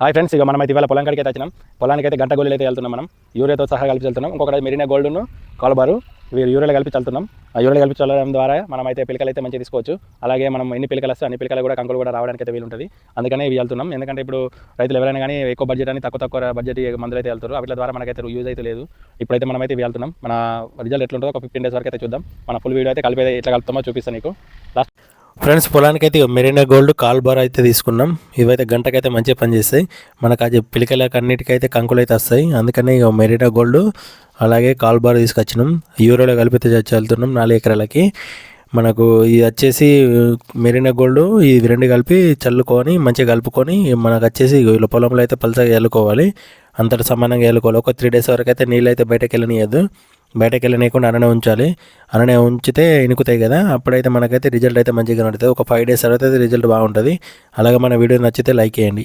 Hi friends, ఇక మనమైతే ఇవాళ పొలం కాడికి అయితే వచ్చినాం. పొలానికి అయితే గంట గోళీలు అయితే వెళ్తున్నాం. మనం యూరియాతో సహా కలిపి చల్లుతున్నాం. ఇంకొకటి మెరీనా గోల్డ్ను కాల్బారు యూరియాలో కలిపి చల్లుతున్నాం. ఆ యూరియాలో కలిపి చల్లడం ద్వారా మనం అయితే పిలకలు అయితే మంచిగా తీసుకోవచ్చు. అలాగే మనం ఎన్ని పిలకలు వస్తే అన్ని పిలకలు కూడా కంకులు కూడా రావడానికి అయితే వీలుంటుంది. అందుకనే ఇవి వెళ్తున్నాం. ఎందుకంటే ఇప్పుడు రైతులు ఎవరైనా కానీ ఎక్కువ బడ్జెట్ అని తక్కువ బడ్జెట్ మందులు అయితే వెళ్తారు. వీటి ద్వారా మనకైతే యూజ్ అయితే లేదు. ఇప్పుడైతే మనమైతే ఇవి వెళ్తున్నాం. మన రిజల్ట్ ఎట్లుంటుందో ఒక 15 days వరకు అయితే చూద్దాం. మన ఫుల్ వీడియో అయితే కలిపి ఎట్లా కలుపుతామో చూపిస్తాను నీకు. లాస్ట్ ఫ్రెండ్స్, పొలానికి అయితే మెరీనా గోల్డ్ కాల్బార్ అయితే తీసుకున్నాం. ఇవైతే గంటకైతే మంచిగా పనిచేస్తాయి. మనకు అది పిలికలకు అన్నిటికైతే కంకులు అయితే వస్తాయి. అందుకని ఇక మెరీనా గోల్డ్ అలాగే కాల్బార్ తీసుకొచ్చినాం. యూరోలో కలిపితే చల్లుతున్నాం 4 ఎకరాలకి. మనకు ఇది వచ్చేసి మెరీనా గోల్డ్ ఇవి రెండు కలిపి చల్లుకొని మంచిగా కలుపుకొని మనకు వచ్చేసి వీళ్ళ పొలంలో అయితే పలసగా చల్లుకోవాలి. అంతటి సమానంగా చల్లుకోవాలి. ఒక 3 days వరకు అయితే నీళ్ళు అయితే బయటకు వెళ్ళనియద్దు. బయటకు వెళ్ళనీయకుండా అననే ఉంచాలి. అననే ఉంచితే ఇనుకుతాయి కదా, అప్పుడైతే మనకైతే రిజల్ట్ అయితే మంచిగా కనబడుతుంది. ఒక 5 days తర్వాత అయితే రిజల్ట్ బాగుంటుంది. అలాగే మన వీడియో నచ్చితే లైక్ చేయండి.